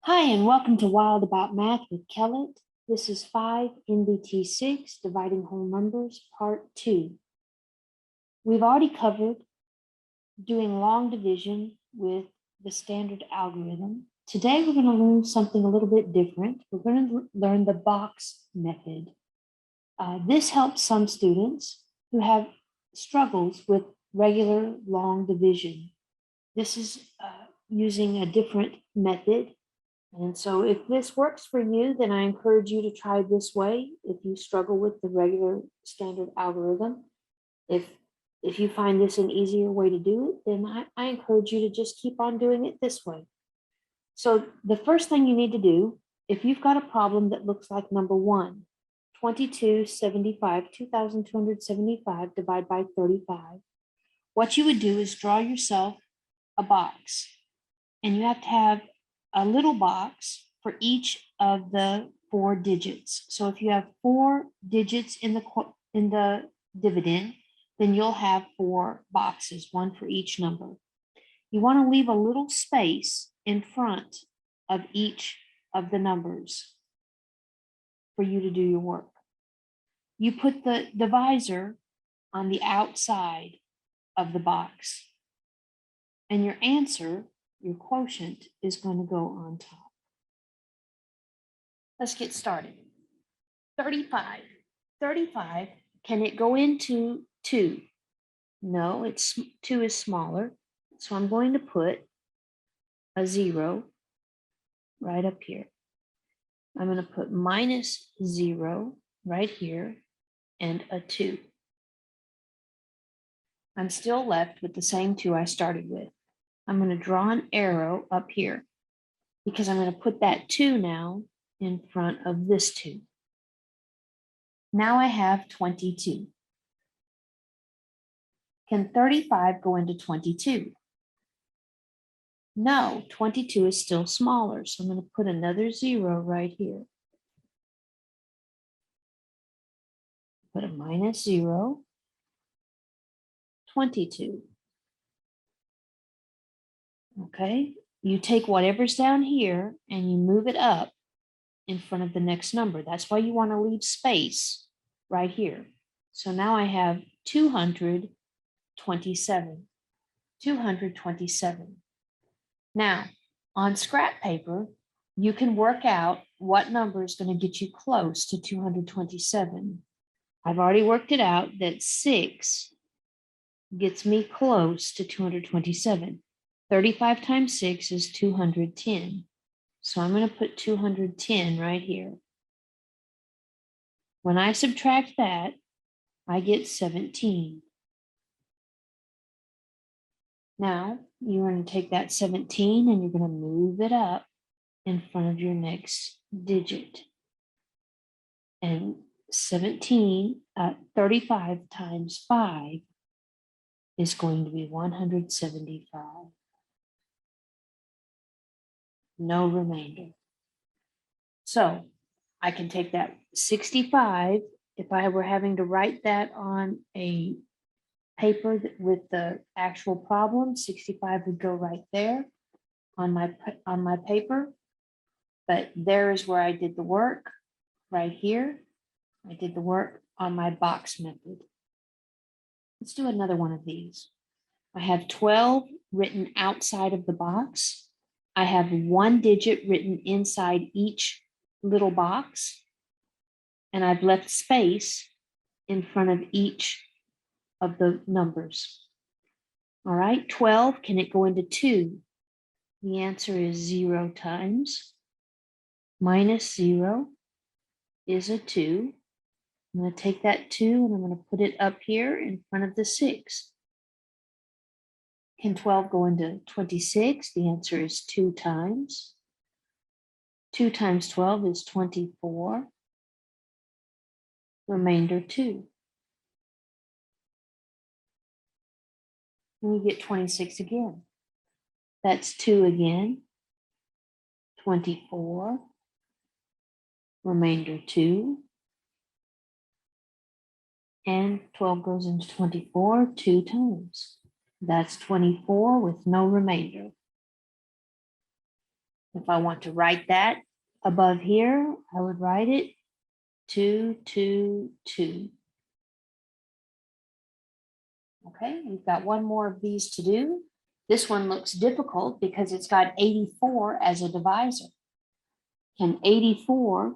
Hi, and welcome to Wild About Math with Kellett. This is 5.NBT.6, Dividing Whole Numbers, Part 2. We've already covered doing long division with the standard algorithm. Today, we're going to learn something a little bit different. We're going to learn the box method. This helps some students who have struggles with regular long division. This is using a different method. And so if this works for you, then I encourage you to try this way. If you struggle with the regular standard algorithm, if you find this an easier way to do it, then I encourage you to just keep on doing it this way. So the first thing you need to do, if you've got a problem that looks like number 1, 2,275 divided by 35, what you would do is draw yourself a box. And you have to have a little box for each of the 4 digits. So if you have 4 digits in the dividend, then you'll have 4 boxes, one for each number. You want to leave a little space in front of each of the numbers for you to do your work. You put the divisor on the outside of the box, and your answer, your quotient, is going to go on top. Let's get started. 35. 35, can it go into 2? No, 2 is smaller. So I'm going to put a 0 right up here. I'm going to put minus 0 right here and a 2. I'm still left with the same 2 I started with. I'm going to draw an arrow up here because I'm going to put that 2 now in front of this 2. Now I have 22. Can 35 go into 22? No, 22 is still smaller, so I'm going to put another 0 right here. Put a minus 0, 22. Okay, you take whatever's down here and you move it up in front of the next number. That's why you want to leave space right here. So now I have 227. 227. Now, on scrap paper, you can work out what number is going to get you close to 227. I've already worked it out that 6 gets me close to 227. 35 times 6 is 210. So I'm going to put 210 right here. When I subtract that, I get 17. Now, you're going to take that 17 and you're going to move it up in front of your next digit. And 35 times 5 is going to be 175. No remainder. So I can take that 65, if I were having to write that on a paper with the actual problem, 65 would go right there on my paper. But there is where I did the work, right here. I did the work on my box method. Let's do another one of these. I have 12 written outside of the box. I have 1 digit written inside each little box. And I've left space in front of each of the numbers. All right, 12, can it go into 2? The answer is 0 times. Minus 0 is a 2. I'm going to take that 2 and I'm going to put it up here in front of the 6. Can 12 go into 26? The answer is 2 times. 2 times 12 is 24. Remainder 2. And we get 26 again. That's 2 again. 24. Remainder 2. And 12 goes into 24 2 times. That's 24 with no remainder. If I want to write that above here, I would write it 2, 2, 2. Okay, we've got one more of these to do. This one looks difficult because it's got 84 as a divisor. Can 84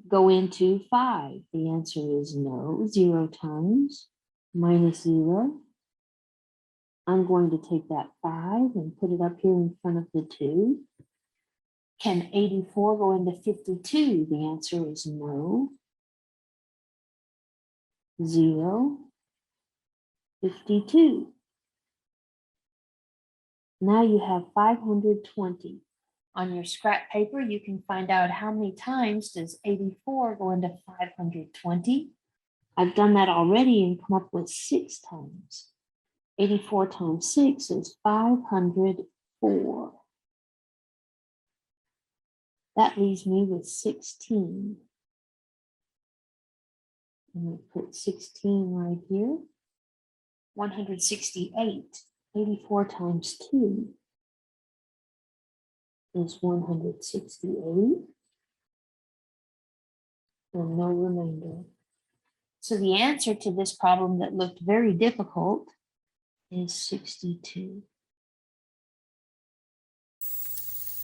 go into 5? The answer is no. 0 times minus 0. I'm going to take that 5 and put it up here in front of the 2. Can 84 go into 52? The answer is no. 0, 52. Now you have 520. On your scrap paper, you can find out how many times does 84 go into 520. I've done that already and come up with 6 times. 84 times 6 is 504. That leaves me with 16. I'm going to put 16 right here. 168. 84 times 2 is 168. And no remainder. So the answer to this problem that looked very difficult is 62.